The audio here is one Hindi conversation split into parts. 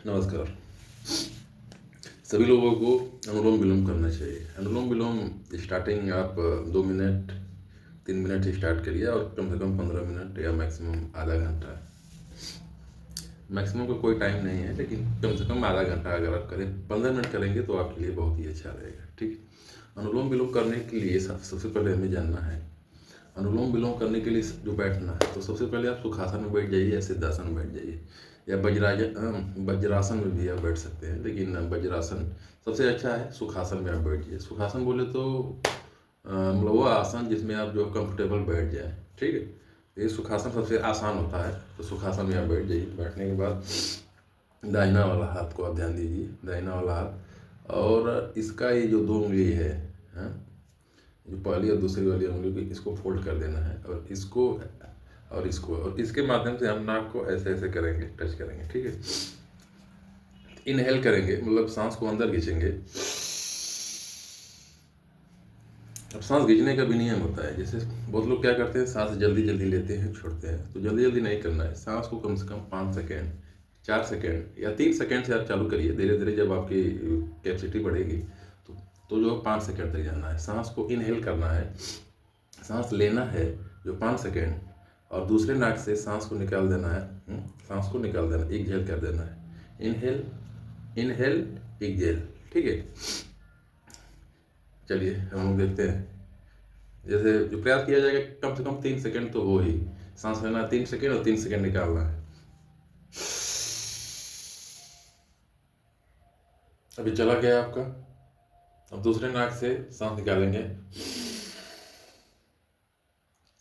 नमस्कार। सभी लोगों को अनुलोम विलोम करना चाहिए। अनुलोम विलोम स्टार्टिंग आप 2 मिनट 3 मिनट से स्टार्ट करिए और कम से कम 15 मिनट या मैक्सिमम आधा घंटा। मैक्सिमम का कोई टाइम नहीं है, लेकिन कम से कम आधा घंटा अगर आप करें, 15 मिनट करेंगे तो आपके लिए बहुत ही अच्छा रहेगा। ठीक। अनुलोम विलोम करने के लिए सबसे पहले हमें जानना है, अनुलोम विलोम करने के लिए जो बैठना है, तो सबसे पहले आप सुखासन में बैठ जाइए या सिद्धासन में बैठ जाइए या वज्रासन में भी आप बैठ सकते हैं, लेकिन वज्रासन सबसे अच्छा है। सुखासन में आप बैठ जाइए। सुखासन बोले तो मतलब वो आसन जिसमें आप जो कंफर्टेबल बैठ जाए। ठीक है, ये सुखासन सबसे आसान होता है, तो सुखासन में आप बैठ जाइए। बैठने के बाद दाहिना वाला हाथ को आप ध्यान दीजिए, दाहिना वाला हाथ, और इसका ये जो 2 उंगली है, हाँ, जो पहली और दूसरी वाली उंगली को इसको फोल्ड कर देना है, और इसको और इसको, और इसके माध्यम से हम नाक को ऐसे ऐसे करेंगे, टच करेंगे। ठीक है, इनहेल करेंगे, मतलब सांस को अंदर खींचेंगे। अब सांस खींचने का भी नियम होता है। जैसे बहुत लोग क्या करते हैं, सांस जल्दी जल्दी लेते हैं, छोड़ते हैं, तो जल्दी जल्दी नहीं करना है। सांस को कम से कम 5 सेकेंड, 4 सेकेंड या 3 सेकेंड से आप चालू करिए। धीरे धीरे जब आपकी कैपेसिटी बढ़ेगी तो जो 5 सेकेंड तक जाना है। सांस को इनहेल करना है, सांस लेना है जो 5 सेकेंड, और दूसरे नाक से सांस को निकाल देना है। सांस को निकाल देना, एक्सहेल कर देना है। Inhale, inhale, exhale. ठीक है, चलिए हम लोग देखते हैं। जैसे जो प्रयास किया जाएगा, कम से कम 3 सेकेंड तो हो ही। सांस लेना 3 सेकेंड और 3 सेकेंड निकालना है। अभी चला गया आपका। अब दूसरे नाक से सांस निकालेंगे,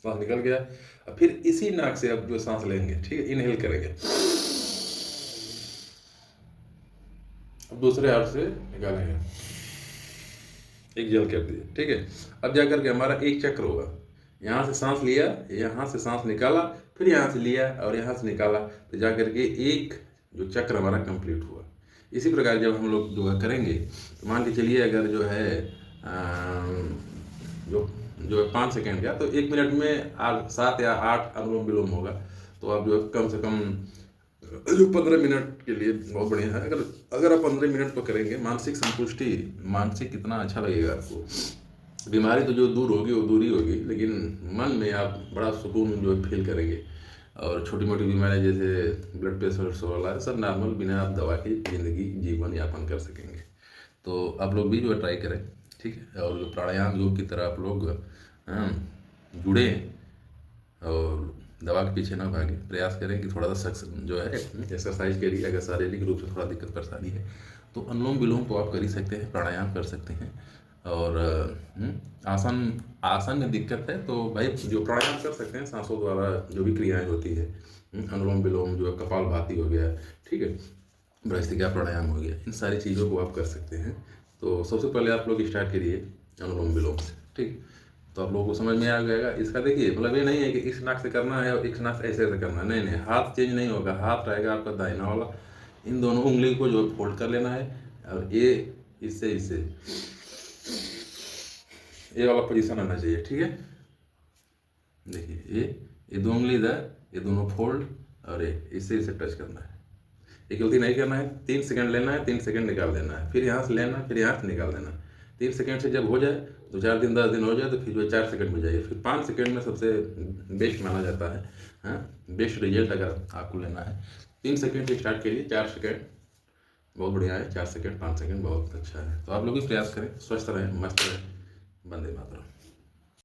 सांस निकल गया। अब फिर इसी नाक से अब जो सांस लेंगे, ठीक है, इनहेल करेंगे, अब दूसरे हाथ से निकालेंगे, एक्सहेल कर दिए। ठीक है, अब जाकर के हमारा एक चक्र होगा। यहाँ से सांस लिया, यहाँ से सांस निकाला, फिर यहाँ से लिया और यहाँ से निकाला, तो जाकर के एक जो चक्र हमारा कंप्लीट हुआ। इसी प्रकार जब हम लोग योगा करेंगे, तो मान के चलिए अगर जो है जो जो है 5 सेकेंड का, तो 1 मिनट में 7 या 8 अनुलोम विलोम होगा। तो आप जो है कम से कम जो 15 मिनट के लिए बहुत बढ़िया है। अगर आप 15 मिनट तो करेंगे, मानसिक संतुष्टि, मानसिक कितना अच्छा लगेगा आपको। बीमारी तो जो दूर होगी वो दूर ही होगी, लेकिन मन में आप बड़ा सुकून जो है फील करेंगे। और छोटी मोटी बीमारियाँ जैसे ब्लड प्रेशर वाला है, सब नॉर्मल बिना आप दवा की ज़िंदगी जीवन यापन कर सकेंगे। तो आप लोग भी जो है ट्राई करें। ठीक है, और जो प्राणायाम योग की तरह आप लोग जुड़े और दवा के पीछे ना भागे। प्रयास करें कि थोड़ा सा शख्स जो है एक्सरसाइज करिए। अगर शारीरिक रूप से थोड़ा दिक्कत परेशानी है तो अनुलोम विलोम तो आप कर ही सकते हैं, प्राणायाम कर सकते हैं। और आसन आसन में दिक्कत है तो भाई जो प्राणायाम कर सकते हैं, सांसों द्वारा जो भी क्रियाएं होती है, अनुलोम विलोम जो है, कपालभाति हो गया, ठीक है, भ्रष्टिका प्राणायाम हो गया, इन सारी चीज़ों को आप कर सकते हैं। तो सबसे पहले आप लोग स्टार्ट करिए अनुलोम विलोम से। ठीक, तो आप लोगों को समझ में आ जाएगा। इसका देखिए मतलब ये नहीं है कि इस नाक से करना है और इस नाक से ऐसे ऐसे करना है, नहीं नहीं, हाथ चेंज नहीं होगा। हाथ रहेगा आपका दाहिना वाला, इन दोनों उंगली को जो है फोल्ड कर लेना है, और ये इससे इससे ये वाला पोजीशन आना चाहिए। ठीक है, देखिए ये 2 उंगली इधर, ये दोनों फोल्ड, और ये इससे इसे टच करना है। एक गलती नहीं करना है। 3 सेकंड लेना है, 3 सेकंड निकाल देना है, फिर यहाँ से लेना, फिर यहाँ से निकाल देना। 3 सेकंड से जब हो जाए, 2-4 दिन 10 दिन हो जाए, तो फिर जो 4 सेकंड में जाइए। फिर 5 सेकंड में सबसे बेस्ट माना जाता है। हाँ, बेस्ट रिजल्ट अगर आपको लेना है, 3 सेकंड से स्टार्ट करिए, 4 सेकंड बहुत बढ़िया है, 4 सेकंड 5 सेकंड बहुत अच्छा है। तो आप लोग भी प्रयास करें। स्वस्थ रहें, मस्त रहें। वंदे मातरम।